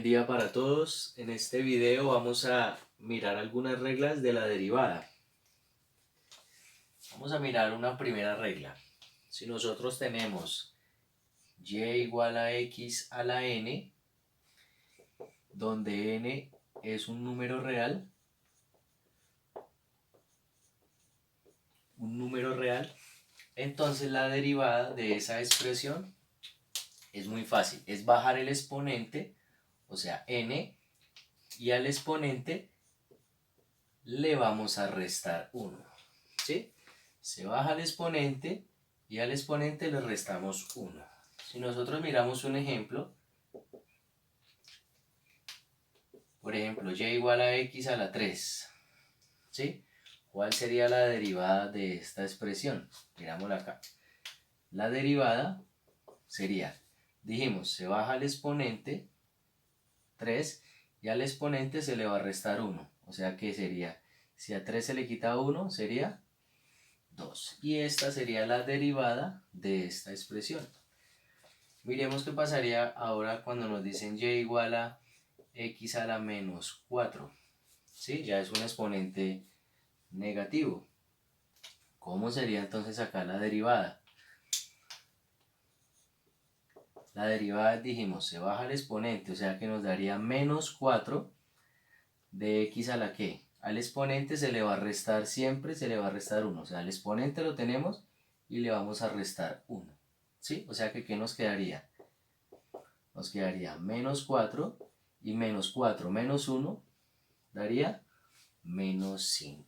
día para todos. En este video vamos a mirar algunas reglas de la derivada. Vamos a mirar una primera regla. Si nosotros tenemos y igual a x a la n, donde n es un número real, entonces la derivada de esa expresión es muy fácil. Es bajar el exponente, o sea n, y al exponente le vamos a restar 1. ¿Sí? Se baja el exponente y al exponente le restamos 1. Si nosotros miramos un ejemplo, por ejemplo, y igual a x a la 3, ¿sí? ¿Cuál sería la derivada de esta expresión? Mirámosla acá. La derivada sería, dijimos, se baja el exponente 3 y al exponente se le va a restar 1. O sea que sería, si a 3 se le quita 1, sería 2. Y esta sería la derivada de esta expresión. Miremos qué pasaría ahora cuando nos dicen y igual a x a la menos 4. ¿Sí? Ya es un exponente negativo. ¿Cómo sería entonces acá la derivada? La derivada, dijimos, se baja el exponente, o sea que nos daría menos 4 de x a la que. Al exponente se le va a restar siempre, se le va a restar 1. O sea, al exponente lo tenemos y le vamos a restar 1. ¿Sí? O sea que ¿qué nos quedaría? Nos quedaría menos 4 y menos 4 menos 1 daría menos 5.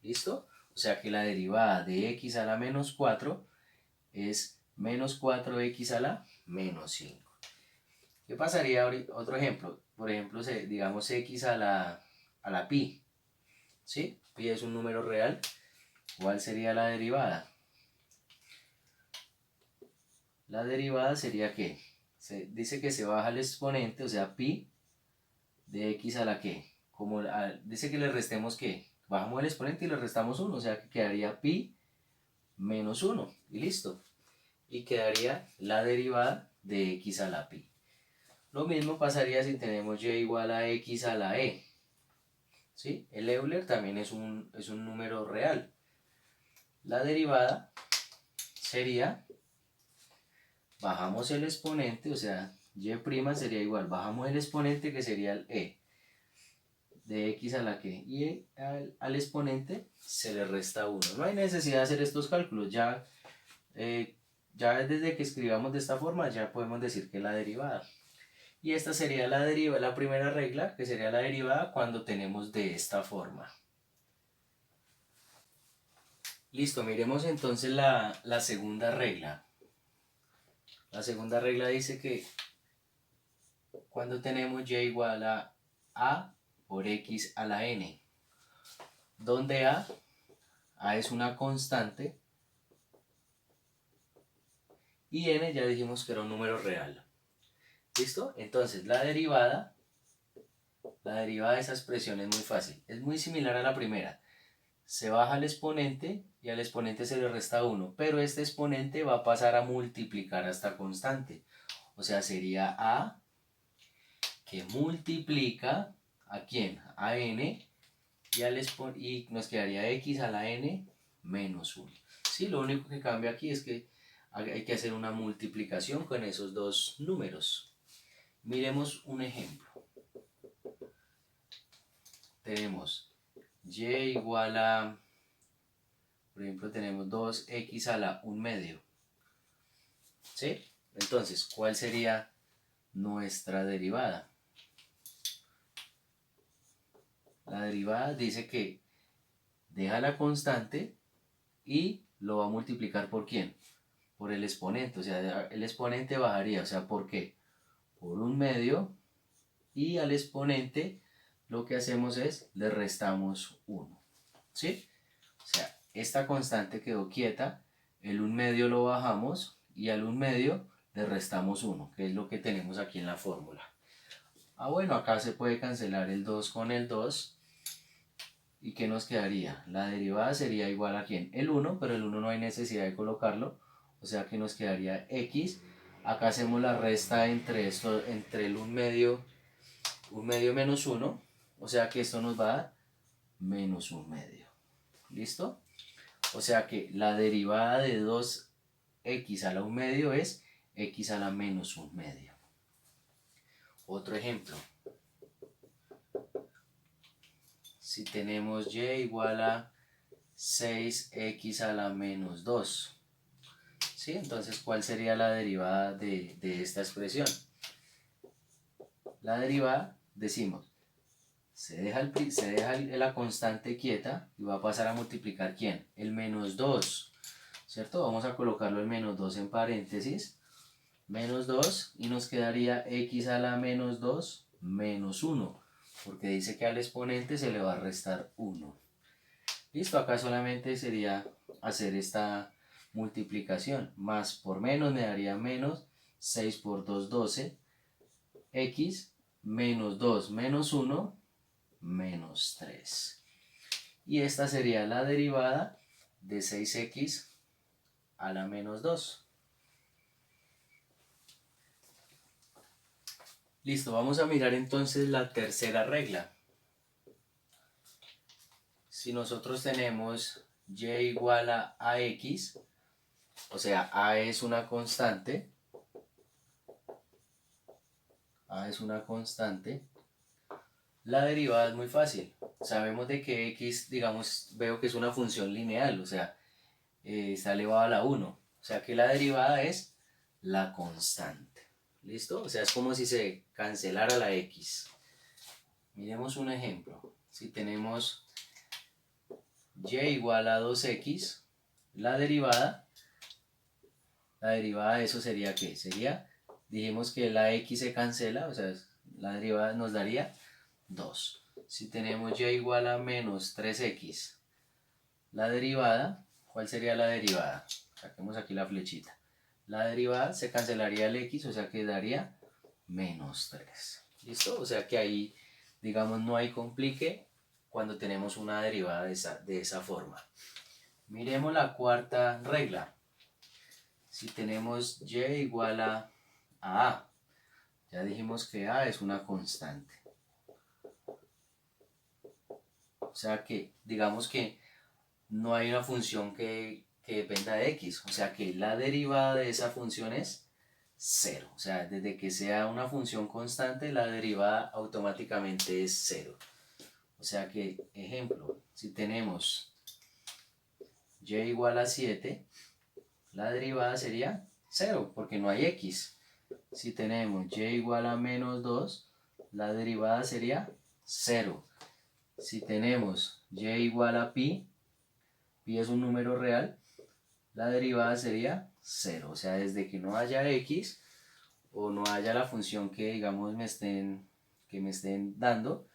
¿Listo? O sea que la derivada de x a la menos 4 es menos 4x a la menos 5. ¿Qué pasaría ahorita? Otro ejemplo. Por ejemplo, digamos x a la pi. ¿Sí? Pi es un número real. ¿Cuál sería la derivada? La derivada sería que se dice que se baja el exponente, o sea, pi de x a la que. Como dice que le restemos que. Bajamos el exponente y le restamos 1, o sea que quedaría pi menos 1 y listo. Y quedaría la derivada de x a la pi. Lo mismo pasaría si tenemos y igual a x a la e. ¿Sí? El Euler también es un número real. La derivada sería, bajamos el exponente, o sea, y' sería igual, bajamos el exponente que sería el e de x a la que, y al exponente se le resta 1. No hay necesidad de hacer estos cálculos, ya desde que escribamos de esta forma ya podemos decir que es la derivada. Y esta sería la primera regla, que sería la derivada cuando tenemos de esta forma. Listo, miremos entonces la segunda regla. La segunda regla dice que cuando tenemos y igual a por x a la n, donde a es una constante y n ya dijimos que era un número real. ¿Listo? Entonces la derivada de esa expresión es muy fácil. Es muy similar a la primera. Se baja el exponente y al exponente se le resta 1, pero este exponente va a pasar a multiplicar a esta constante. O sea, sería a que multiplica ¿a quién? A n y nos quedaría x a la n menos 1. Sí, lo único que cambia aquí es que hay que hacer una multiplicación con esos dos números. Miremos un ejemplo. Tenemos y igual a, por ejemplo, tenemos 2x a la 1 medio. ¿Sí? Entonces, ¿cuál sería nuestra derivada? La derivada dice que deja la constante y lo va a multiplicar ¿por quién? Por el exponente, o sea, el exponente bajaría, o sea, ¿por qué? Por 1 medio y al exponente lo que hacemos es le restamos 1, ¿sí? O sea, esta constante quedó quieta, el 1 medio lo bajamos y al 1 medio le restamos 1, que es lo que tenemos aquí en la fórmula. Bueno, acá se puede cancelar el 2 con el 2. ¿Y qué nos quedaría? La derivada sería igual a ¿quién? El 1, pero el 1 no hay necesidad de colocarlo. O sea que nos quedaría x. Acá hacemos la resta entre el 1 medio 1 medio menos 1, o sea que esto nos va a dar menos 1 medio. ¿Listo? O sea que la derivada de 2x a la 1 medio es x a la menos 1 medio. Otro ejemplo. Si tenemos y igual a 6x a la menos 2. ¿Sí? Entonces, ¿cuál sería la derivada de esta expresión? La derivada, decimos, se deja la constante quieta y va a pasar a multiplicar ¿quién? El menos 2, ¿cierto? Vamos a colocarlo el menos 2 en paréntesis, menos 2 y nos quedaría x a la menos 2 menos 1, porque dice que al exponente se le va a restar 1. Listo, acá solamente sería hacer esta multiplicación, más por menos me daría menos 6 por 2, 12, x menos 2 menos 1 menos 3. Y esta sería la derivada de 6x a la menos 2. Listo, vamos a mirar entonces la tercera regla. Si nosotros tenemos y igual a x, o sea, a es una constante, la derivada es muy fácil. Sabemos de que x, digamos, veo que es una función lineal, o sea, está elevado a la 1. O sea que la derivada es la constante. ¿Listo? O sea, es como si se cancelara la x. Miremos un ejemplo. Si tenemos y igual a 2x, la derivada de eso sería ¿qué? Sería, dijimos que la x se cancela, o sea, la derivada nos daría 2. Si tenemos y igual a menos 3x, la derivada, ¿cuál sería la derivada? Saquemos aquí la flechita. La derivada se cancelaría el x, o sea que daría menos 3. ¿Listo? O sea que ahí, digamos, no hay complique cuando tenemos una derivada de esa forma. Miremos la cuarta regla. Si tenemos y igual a, ya dijimos que a es una constante. O sea que, digamos que no hay una función que dependa de x. O sea que la derivada de esa función es 0. O sea, desde que sea una función constante, la derivada automáticamente es 0. O sea que, ejemplo, si tenemos y igual a 7, la derivada sería 0, porque no hay x. Si tenemos y igual a menos 2, la derivada sería 0. Si tenemos y igual a pi es un número real, la derivada sería 0. O sea, desde que no haya x o no haya la función que, digamos, que me estén dando,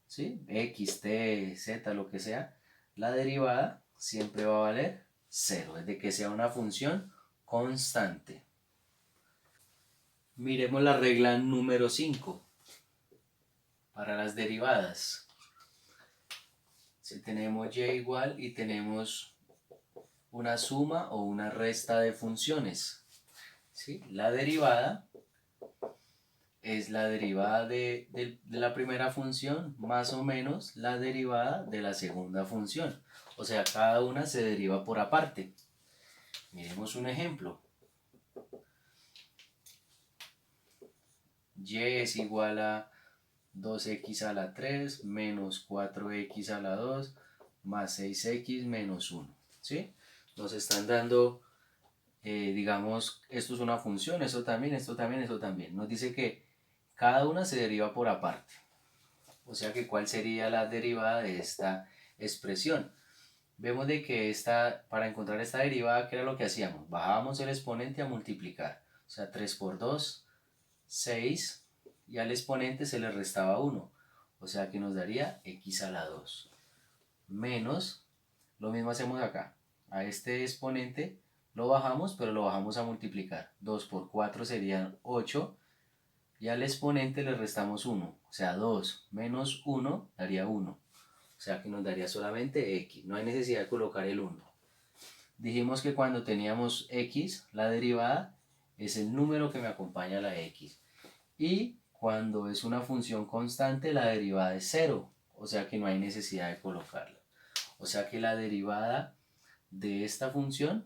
¿sí? X, t, z, lo que sea, la derivada siempre va a valer 0, desde que sea una función constante. Miremos la regla número 5 para las derivadas. Si tenemos y igual y tenemos una suma o una resta de funciones, ¿sí? La derivada es la derivada de la primera función más o menos la derivada de la segunda función. O sea, cada una se deriva por aparte. Miremos un ejemplo. Y es igual a 2x a la 3 menos 4x a la 2 más 6x menos 1. ¿Sí? Nos están dando, digamos, esto es una función, esto también, esto también, esto también. Nos dice que cada una se deriva por aparte. O sea que ¿cuál sería la derivada de esta expresión? Vemos de que para encontrar esta derivada, ¿qué era lo que hacíamos? Bajábamos el exponente a multiplicar. O sea, 3 por 2, 6, y al exponente se le restaba 1. O sea que nos daría x a la 2. Menos, lo mismo hacemos acá. A este exponente lo bajamos, pero lo bajamos a multiplicar. 2 por 4 serían 8. Y al exponente le restamos 1. O sea, 2 menos 1 daría 1. O sea que nos daría solamente x. No hay necesidad de colocar el 1. Dijimos que cuando teníamos x, la derivada es el número que me acompaña a la x. Y Cuando es una función constante, la derivada es 0, o sea que no hay necesidad de colocarla. O sea que la derivada de esta función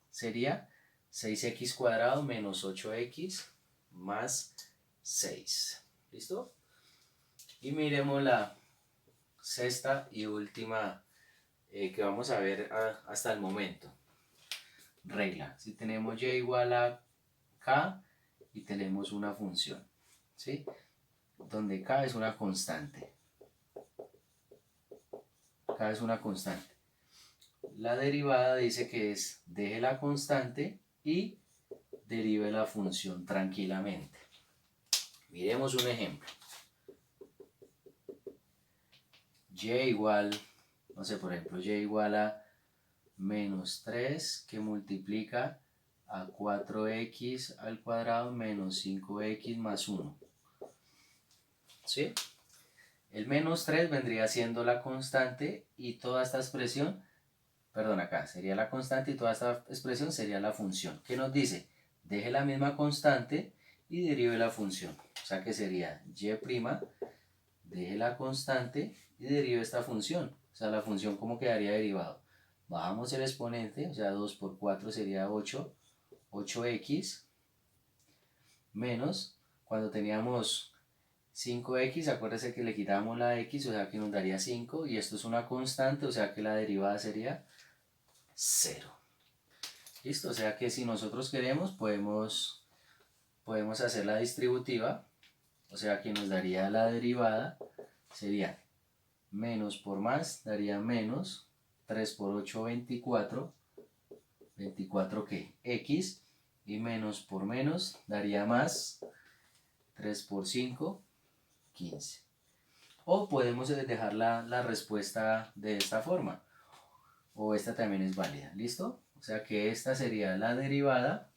sería 6x cuadrado menos 8x más 6. ¿Listo? Y miremos la sexta y última que vamos a ver hasta el momento. Regla. Si tenemos y igual a k y tenemos una función, ¿sí? Donde k es una constante. K es una constante. La derivada dice que es deje la constante y derive la función tranquilamente. Miremos un ejemplo. Y igual, no sé, por ejemplo, y igual a menos 3 que multiplica a 4x al cuadrado menos 5x más 1. ¿Sí? El menos 3 vendría siendo la constante y toda esta expresión, perdón, acá sería la constante y toda esta expresión sería la función. ¿Qué nos dice? Deje la misma constante y derive la función. O sea que sería y', deje la constante y derive esta función. O sea, la función ¿cómo quedaría derivado? Bajamos el exponente, o sea 2 por 4 sería 8, 8x, menos, cuando teníamos 5x, acuérdense que le quitamos la x, o sea que nos daría 5, y esto es una constante, o sea que la derivada sería 0. ¿Listo? O sea que si nosotros queremos, podemos hacer la distributiva, o sea que nos daría la derivada, sería menos por más, daría menos, 3 por 8, 24, 24 ¿qué? X, y menos por menos daría más, 3 por 5, 15. O podemos dejar la respuesta de esta forma, o esta también es válida, ¿listo? O sea que esta sería la derivada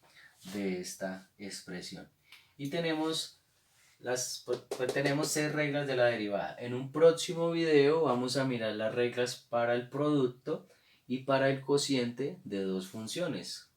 de esta expresión. Y tenemos tenemos 6 reglas de la derivada. En un próximo video vamos a mirar las reglas para el producto y para el cociente de dos funciones.